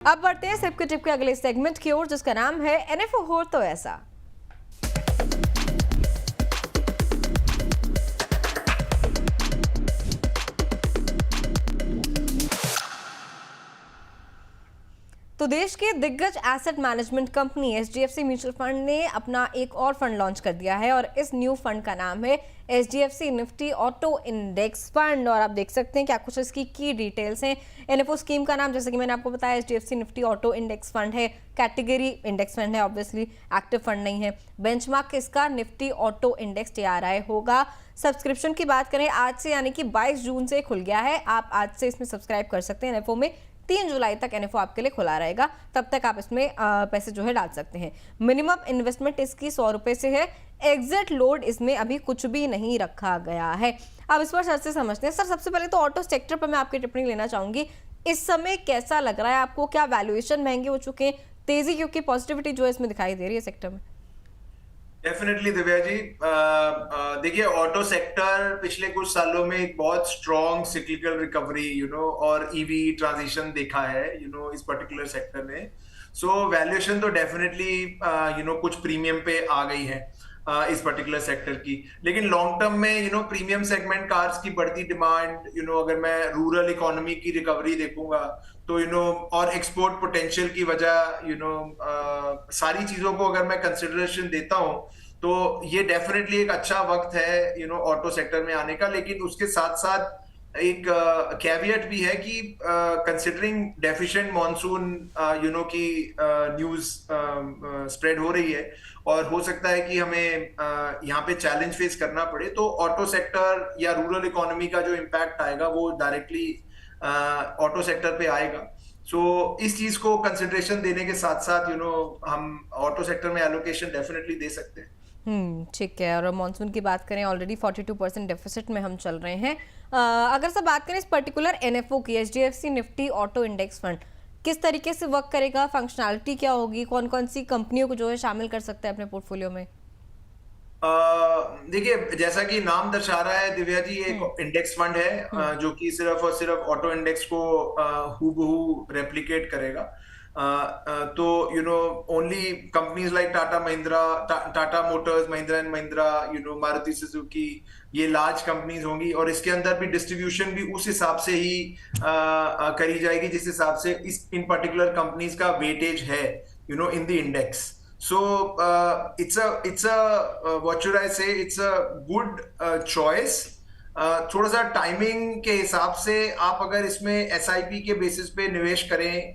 अब बढ़ते हैं सिप के टिप के अगले सेगमेंट की ओर, जिसका नाम है एनएफओ हो तो ऐसा। तो देश की दिग्गज asset management company HDFC mutual fund ने अपना एक और फंड लॉन्च कर दिया है और इस न्यू फंड का नाम है HDFC Nifty auto index fund. और आप देख सकते हैं क्या कुछ इसकी की डिटेल्स हैं। एनएफओ स्कीम का नाम, जैसे कि मैंने आपको बताया, HDFC Nifty auto index fund है। कैटेगरी इंडेक्स फंड है, ऑब्वियसली एक्टिव फंड नहीं है। बेंचमार्क इसका निफ्टी ऑटो इंडेक्स टीआरआई होगा। सब्सक्रिप्शन की बात करें, आज से यानी कि 22 जून से खुल गया है। आप आज से इसमें सब्सक्राइब कर सकते हैं। एनएफओ में 3 जुलाई तक एनएफओ आपके लिए खुला रहेगा, तब तक आप इसमें पैसे जो है डाल सकते हैं। मिनिमम इन्वेस्टमेंट इसकी 100 रुपए से है। एग्जिट लोड इसमें अभी कुछ भी नहीं रखा गया है। अब इस पर सर से समझते हैं। सर, सबसे पहले तो ऑटो सेक्टर पर मैं आपकी टिप्पणी लेना चाहूंगी। इस समय कैसा लग रहा है आपको? क्या वैल्यूएशन महंगे हो चुके हैं? तेजी क्योंकि पॉजिटिविटी जो है इसमें दिखाई दे रही है सेक्टर में। डेफिनेटली दिव्या जी, देखिए ऑटो सेक्टर पिछले कुछ सालों में एक बहुत स्ट्रॉन्ग सिक्लिकल रिकवरी और ईवी ट्रांजिशन देखा है इस पर्टिकुलर सेक्टर ने। सो वैल्यूएशन तो डेफिनेटली कुछ प्रीमियम पे आ गई है इस पर्टिकुलर सेक्टर की। लेकिन लॉन्ग टर्म में प्रीमियम सेगमेंट कार्स की बढ़ती डिमांड, अगर मैं रूरल इकोनॉमी की रिकवरी देखूंगा तो और एक्सपोर्ट पोटेंशियल की वजह सारी चीजों को अगर मैं कंसिडरेशन देता हूं तो ये डेफिनेटली एक अच्छा वक्त है ऑटो सेक्टर में आने का। लेकिन उसके साथ साथ एक कैवियट भी है कि कंसिडरिंग डेफिशिएंट मॉनसून की न्यूज स्प्रेड हो रही है और हो सकता है कि हमें यहाँ पे चैलेंज फेस करना पड़े, तो ऑटो सेक्टर या रूरल इकोनॉमी का जो इम्पैक्ट आएगा वो डायरेक्टली ऑटो सेक्टर पे आएगा। सो इस चीज को कंसिडरेशन देने के साथ साथ हम ऑटो सेक्टर में एलोकेशन डेफिनेटली दे सकते हैं। ठीक है। और मॉनसून की बात करें, ऑलरेडी 42% डेफिसिट में हम चल रहे हैं। अगर सब बात करें इस पर्टिकुलर एनएफओ की, HDFC Nifty auto index fund किस तरीके से वर्क करेगा? फंक्शनैलिटी क्या होगी? कौन कौन सी कंपनियों को जो है शामिल कर सकते हैं अपने पोर्टफोलियो में? देखिए, जैसा कि नाम दर्शा रहा है दिव्या जी, एक इंडेक्स फंड है जो कि सिर्फ और सिर्फ ऑटो इंडेक्स को हूबहू रेप्लिकेट करेगा। तो only companies like Tata Mahindra, Tata Motors, Mahindra and Mahindra, Maruti Suzuki, ये लार्ज कंपनीज होंगी और इसके अंदर भी डिस्ट्रीब्यूशन भी उस हिसाब से ही करी जाएगी जिस हिसाब से इस इन पर्टिकुलर कंपनीज का वेटेज है इन the index. So it's a what should I say? It's a good choice. थोड़ा सा टाइमिंग के हिसाब से आप अगर इसमें एसआईपी के बेसिस पे निवेश करें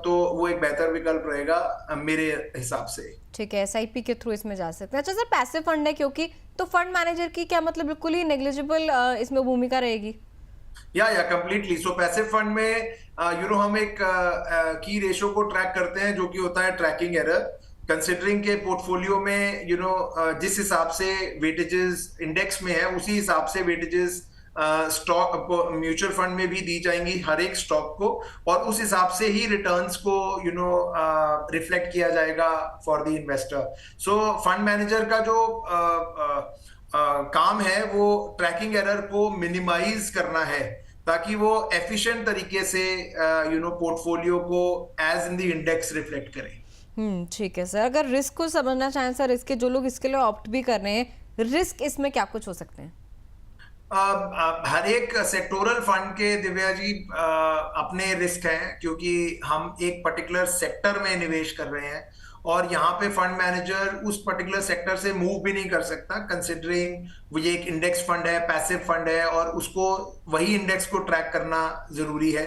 तो वो एक बेहतर विकल्प रहेगा मेरे हिसाब से। ठीक है, एसआईपी के थ्रू इसमें जा सकते हैं। अच्छा सर, पैसिव फंड है क्योंकि, तो फंड मैनेजर की क्या मतलब बिल्कुल ही नेग्लिजिबल इसमें भूमिका रहेगी? या कंप्लीटली। सो पैसिव फंड में हम एक की रेशो को ट्रैक करते हैं जो कि होता है ट्रैकिंग एरर। कंसिडरिंग के पोर्टफोलियो में जिस हिसाब से वेटेजेस इंडेक्स में है उसी हिसाब से वेटेजेस स्टॉक म्यूचुअल फंड में भी दी जाएंगी हर एक स्टॉक को, और उस हिसाब से ही रिटर्न्स को रिफ्लेक्ट किया जाएगा for the investor. So fund manager का जो काम है वो ट्रैकिंग एरर को मिनिमाइज करना है ताकि वो एफिशिएंट तरीके से पोर्टफोलियो को as in the index reflect करे। ठीक है सर। अगर रिस्क को समझना चाहें सर, इसके जो लोग इसके लिए ऑप्ट भी कर रहे हैं, रिस्क इसमें क्या कुछ हो सकते हैं? हर एक सेक्टोरल फंड के दिव्या जी अपने रिस्क हैं क्योंकि हम एक पर्टिकुलर सेक्टर में निवेश कर रहे हैं और यहाँ पे फंड मैनेजर उस पर्टिकुलर सेक्टर से मूव भी नहीं कर सकता कंसिडरिंग वो ये एक इंडेक्स फंड है, पैसिव फंड है और उसको वही इंडेक्स को ट्रैक करना जरूरी है।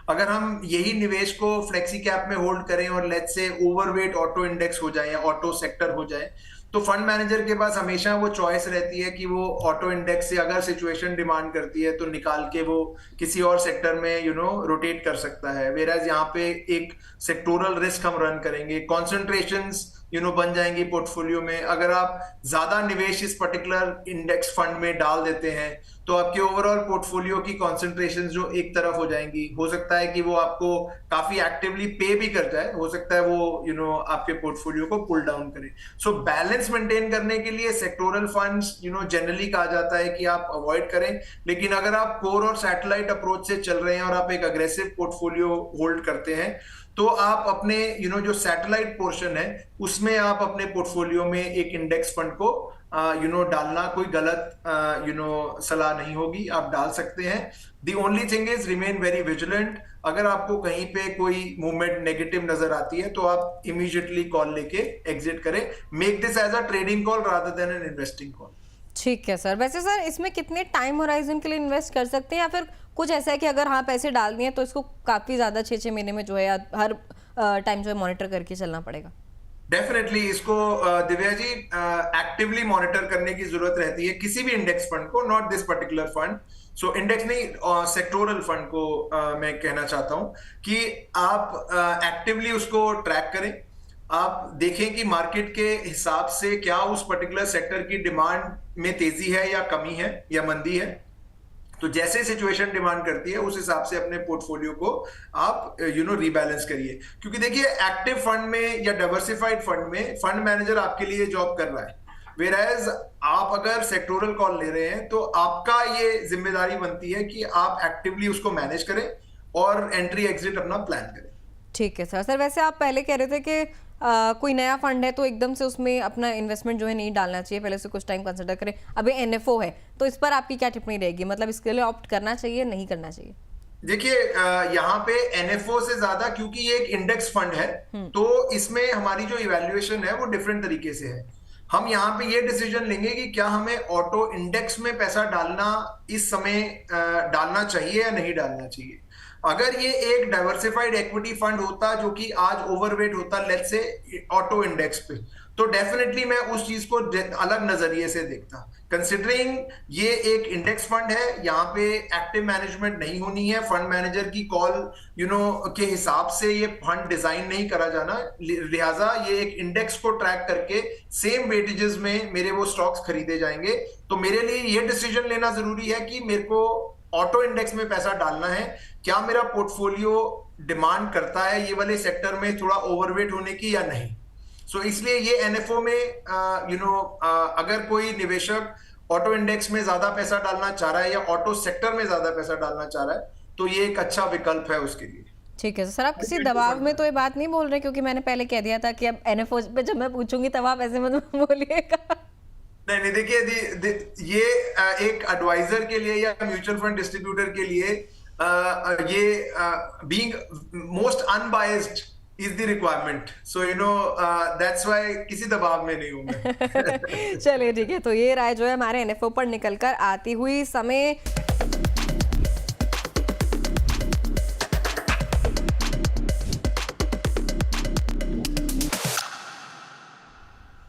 अगर हम यही निवेश को फ्लेक्सी कैप में होल्ड करें और let's say overweight auto index हो जाए या ऑटो सेक्टर हो जाए तो फंड मैनेजर के पास हमेशा वो चॉइस रहती है कि वो ऑटो इंडेक्स से अगर सिचुएशन डिमांड करती है तो निकाल के वो किसी और सेक्टर में रोटेट कर सकता है। वेराज यहाँ पे एक सेक्टोरल रिस्क हम रन करेंगे, कॉन्सेंट्रेशंस बन जाएंगी पोर्टफोलियो में। अगर आप ज्यादा निवेश इस पर्टिकुलर इंडेक्स फंड में डाल देते हैं तो आपके ओवरऑल पोर्टफोलियो की कॉन्सेंट्रेशन जो एक तरफ हो जाएंगी, हो सकता है कि वो आपको काफी एक्टिवली पे भी कर जाए, हो सकता है वो आपके पोर्टफोलियो को पुल डाउन करे। सो बैलेंस मेंटेन करने के लिए सेक्टोरल फंड्स जनरली कहा जाता है कि आप अवॉइड करें, लेकिन अगर आप कोर और सैटेलाइट अप्रोच से चल रहे हैं और आप एक अग्रेसिव पोर्टफोलियो होल्ड करते हैं तो आप अपने जो सैटेलाइट पोर्शन है उसमें आप अपने पोर्टफोलियो में एक इंडेक्स फंड को डालना कोई गलत सलाह नहीं होगी, आप डाल सकते हैं। The only thing is remain very vigilant. अगर आपको कहीं पे कोई मूवमेंट नेगेटिव नजर आती है तो आप इमीडिएटली कॉल लेके एग्जिट करें। Make this as a trading call rather than an investing call. ठीक है सर। वैसे सर इसमें कितने टाइम होराइजन के लिए इन्वेस्ट कर सकते हैं, या फिर कुछ ऐसा है कि अगर हाँ पैसे डाल दिए तो इसको काफ़ी ज़्यादा 6-6 महीने में जो है या हर टाइम जो है मॉनिटर करके चलना पड़ेगा? डेफिनेटली इसको दिव्या जी एक्टिवली मॉनिटर करने की जरूरत रहती है किसी भी इंडेक्स फंड को, not this particular fund. So index नहीं, सेक्टोरल फंड को मैं कहना चाहता हूं कि आप एक्टिवली उसको ट्रैक करें। आप देखें कि मार्केट के हिसाब से क्या उस पर्टिकुलर सेक्टर की डिमांड में तेजी है या कमी है या मंदी है। तो जैसे सिचुएशन डिमांड करती है उस हिसाब से अपने पोर्टफोलियो को आप रीबैलेंस करिए। क्योंकि देखिए एक्टिव फंड में या डाइवर्सिफाइड फंड में फंड मैनेजर आपके लिए जॉब कर रहा है, वेराज आप अगर सेक्टोरल कॉल ले रहे हैं तो आपका ये जिम्मेदारी बनती है कि आप एक्टिवली उसको मैनेज करें और एंट्री एग्जिट अपना प्लान करें। ठीक है सर। सर वैसे आप पहले कह रहे थे कि कोई नया फंड है तो एकदम से उसमें अपना इन्वेस्टमेंट जो है नहीं डालना चाहिए, पहले से कुछ टाइम कंसिडर करें। अभी एनएफओ है तो इस पर आपकी क्या टिप्पणी रहेगी, मतलब इसके लिए ऑप्ट करना चाहिए नहीं करना चाहिए? देखिए यहाँ पे एनएफओ से ज्यादा, क्योंकि ये एक इंडेक्स फंड है तो इसमें हमारी जो इवैल्यूएशन है वो डिफरेंट तरीके से है। हम यहाँ पे ये डिसीजन लेंगे कि क्या हमें ऑटो इंडेक्स में पैसा डालना इस समय डालना चाहिए या नहीं डालना चाहिए। अगर ये एक डाइवर्सिफाइड इक्विटी फंड होता जो कि आज ओवरवेट होता लेट्स से ऑटो इंडेक्स पे, तो डेफिनेटली मैं उस चीज को अलग नजरिए से देखता। कंसिडरिंग ये एक इंडेक्स फंड है, यहाँ पे एक्टिव मैनेजमेंट नहीं होनी है, फंड मैनेजर की कॉल के हिसाब से ये फंड डिजाइन नहीं करा जाना, लिहाजा ये एक इंडेक्स को ट्रैक करके सेम वेटेजेस में मेरे वो स्टॉक्स खरीदे जाएंगे। तो मेरे लिए ये डिसीजन लेना जरूरी है कि मेरे को ऑटो इंडेक्स में पैसा डालना है, क्या मेरा पोर्टफोलियो डिमांड करता है ये वाले सेक्टर में थोड़ा ओवरवेट होने की या नहीं। सो इसलिए ये एनएफओ में अगर कोई निवेशक ऑटो इंडेक्स में ज्यादा पैसा डालना चाह रहा है या ऑटो सेक्टर में ज्यादा पैसा डालना चाह रहा है तो ये एक अच्छा विकल्प है उसके लिए। ठीक है सर। आप किसी दबाव में तो ये बात नहीं बोल रहे, क्योंकि मैंने पहले कह दिया था कि अब एनएफओ पे जब मैं पूछूंगी तब आप ऐसे मत बोलिएगा। नहीं देखिए ये एक एडवाइजर के लिए या म्यूचुअल फंड डिस्ट्रीब्यूटर के लिए ये being most unbiased is the requirement. So that's why किसी दबाव में नहीं हूं मैं। चलिए ठीक है। तो ये राय जो है हमारे एनएफओ पर निकल कर आती हुई समय